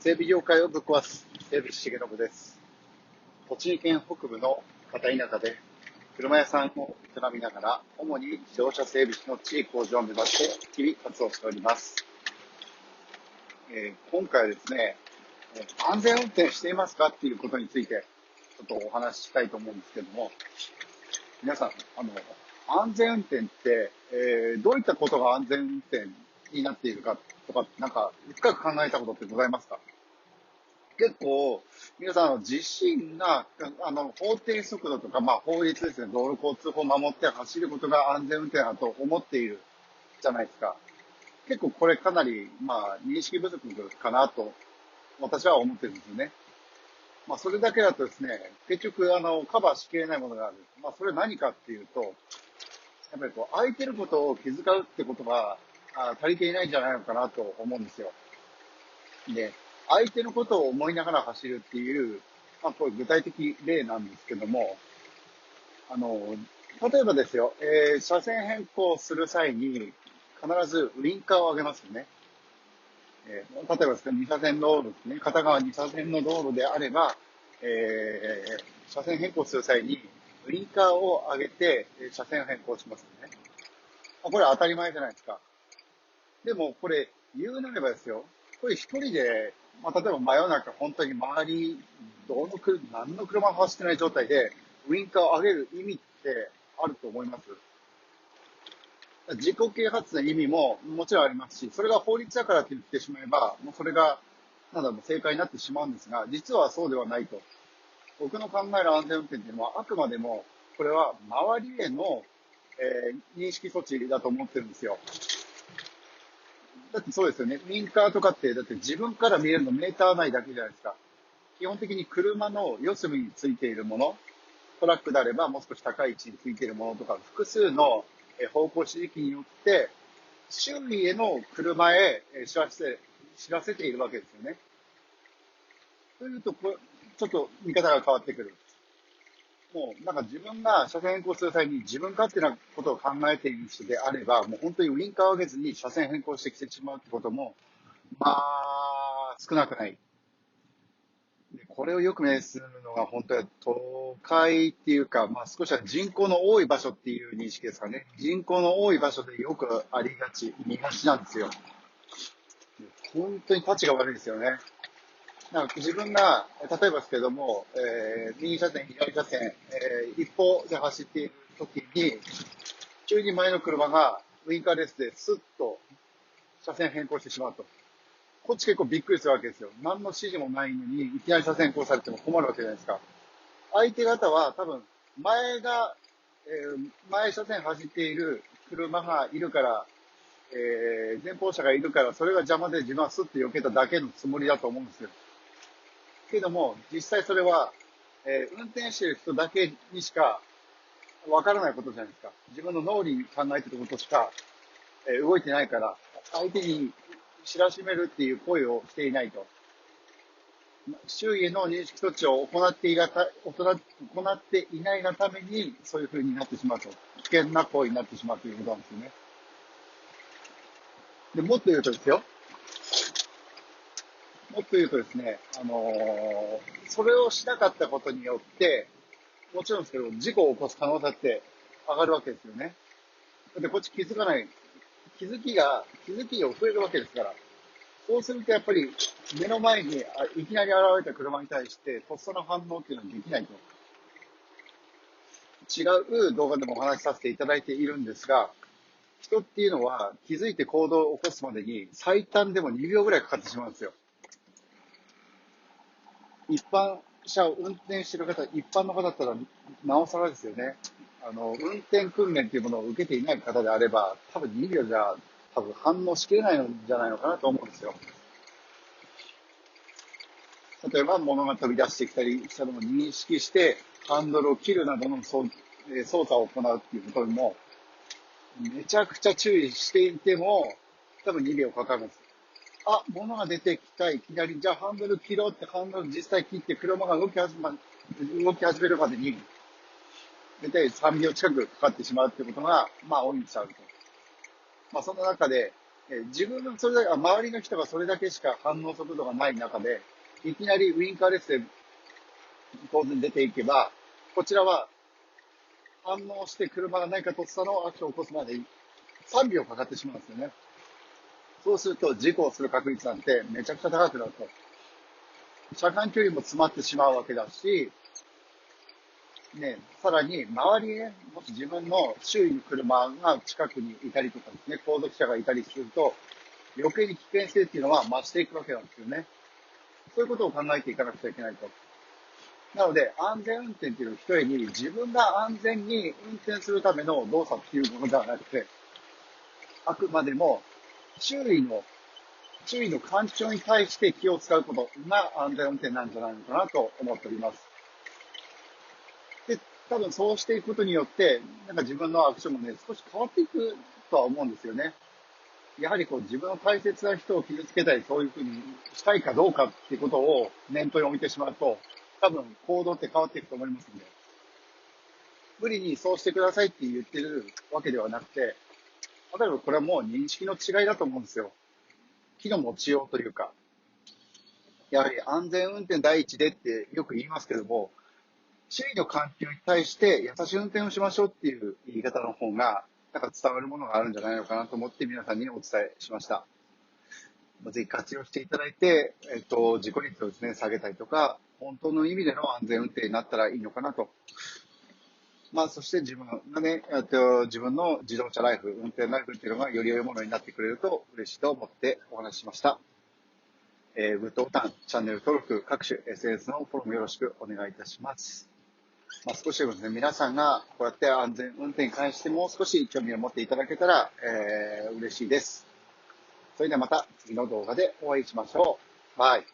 整備業界をぶっ壊す整備士重信です。栃木県北部の片田舎で車屋さんを営みながら、主に自動車整備士の地位向上を目指して日々活動しております。今回はですね、安全運転していますかっていうことについてちょっとお話ししたいと思うんですけども、皆さん、安全運転って、どういったことが安全運転になっているかとか、なんか深く考えたことってございますか？結構、皆さん、自身が、法定速度とか、法律ですね、道路交通法を守って走ることが安全運転だと思っているじゃないですか。結構これかなり、認識不足かなと、私は思ってるんですよね。それだけだとですね、結局、カバーしきれないものがある。それは何かっていうと、やっぱり空いてることを気遣うってことが、足りていないんじゃないのかなと思うんですよ。で、相手のことを思いながら走るっていう、これ具体的例なんですけども、あの、例えばですよ、車線変更する際に必ずウインカーを上げますよね。例えばですね、2車線道路ですね、片側2車線の道路であれば、車線変更する際にウインカーを上げて車線変更しますよね。これは当たり前じゃないですか。でも、これ、言うなればですよ。これ一人で、例えば真夜中、本当に周り、何の車も走ってない状態で、ウインカーを上げる意味ってあると思います？自己啓発の意味ももちろんありますし、それが法律だからって言ってしまえば、もうそれが、正解になってしまうんですが、実はそうではないと。僕の考える安全運転っていうのは、あくまでも、これは周りへの、認識措置だと思ってるんですよ。だってそうですよね。ウインカーとかって、だって自分から見えるのメーター内だけじゃないですか。基本的に車の四隅についているもの、トラックであればもう少し高い位置についているものとか、複数の方向指示器によって、周囲への車へ知らせているわけですよね。というと、ちょっと見方が変わってくる。もう自分が車線変更する際に自分勝手なことを考えている人であれば、もう本当にウインカーを上げずに車線変更してきてしまうってことも、少なくない。でこれをよく目するのが本当は都会っていうか、少しは人口の多い場所っていう認識ですかね。人口の多い場所でよくありがち、見がちなんですよ。本当に立ちが悪いですよね。自分が、例えばですけども、右車線、左車線、一方で走っている時に、急に前の車がウインカーレスでスッと車線変更してしまうと。こっち結構びっくりするわけですよ。何の指示もないのに、いきなり車線変更されても困るわけじゃないですか。相手方は多分、前車線走っている車がいるから、前方車がいるから、それが邪魔で自分はスッと避けただけのつもりだと思うんですよ。けども、実際それは、運転している人だけにしかわからないことじゃないですか。自分の脳裏に考えていることしか、動いてないから、相手に知らしめるっていう行為をしていないと。周囲への認識措置を行っていないがために、そういう風になってしまうと。危険な行為になってしまうということなんですよね。で、もっと言うとですよ。もっと言うとですね、それをしなかったことによって、もちろんですけど、事故を起こす可能性って上がるわけですよね。だってこっち気づかない、気づきを増えるわけですから。そうするとやっぱり目の前にいきなり現れた車に対してとっさの反応っていうのはできないと。違う動画でもお話しさせていただいているんですが、人っていうのは気づいて行動を起こすまでに最短でも2秒ぐらいかかってしまうんですよ。一般車を運転している方、一般の方だったらなおさらですよね。運転訓練というものを受けていない方であれば、多分2秒じゃ多分反応しきれないんじゃないのかなと思うんですよ。例えば物が飛び出してきたりしたのを認識して、ハンドルを切るなどの操作を行うっていうことにも、めちゃくちゃ注意していても、多分2秒かかるんです。物が出てきた、いきなり、じゃあハンドル切ろうってハンドル実際切って車が動き始めるまでに、大体3秒近くかかってしまうってことが、多いんちゃうと。そんな中で、自分のそれだけ、周りの人がそれだけしか反応速度がない中で、いきなりウィンカーレスで当然出ていけば、こちらは反応して車が何かとっさのアクションを起こすまで3秒かかってしまうんですよね。そうすると事故をする確率なんてめちゃくちゃ高くなると。車間距離も詰まってしまうわけだし、ね、さらに周りにね、もし自分の周囲の車が近くにいたりとかですね、後続車がいたりすると、余計に危険性っていうのは増していくわけなんですよね。そういうことを考えていかなくちゃいけないと。なので、安全運転っていうのは一重に自分が安全に運転するための動作っていうものではなくて、あくまでも周囲の環境に対して気を使うことが安全運転なんじゃないのかなと思っております。で、多分そうしていくことによって、なんか自分のアクションもね、少し変わっていくとは思うんですよね。やはりこう自分の大切な人を傷つけたり、そういうふうにしたいかどうかっていうことを念頭に置いてしまうと、多分行動って変わっていくと思いますので、無理にそうしてくださいって言ってるわけではなくて、例えばこれはもう認識の違いだと思うんですよ。気の持ちようというか、やはり安全運転第一でってよく言いますけども、周囲の環境に対して優しい運転をしましょうっていう言い方の方が、なんか伝わるものがあるんじゃないのかなと思って皆さんにお伝えしました。ぜひ活用していただいて、事故率をですね、下げたりとか、本当の意味での安全運転になったらいいのかなと。そして自分がね、自分の自動車ライフ、運転ライフっていうのがより良いものになってくれると嬉しいと思ってお話ししました。グッドボタン、チャンネル登録、各種 SNS のフォローもよろしくお願いいたします。少しでもですね、皆さんがこうやって安全運転に関してもう少し興味を持っていただけたら、嬉しいです。それではまた次の動画でお会いしましょう。バイ。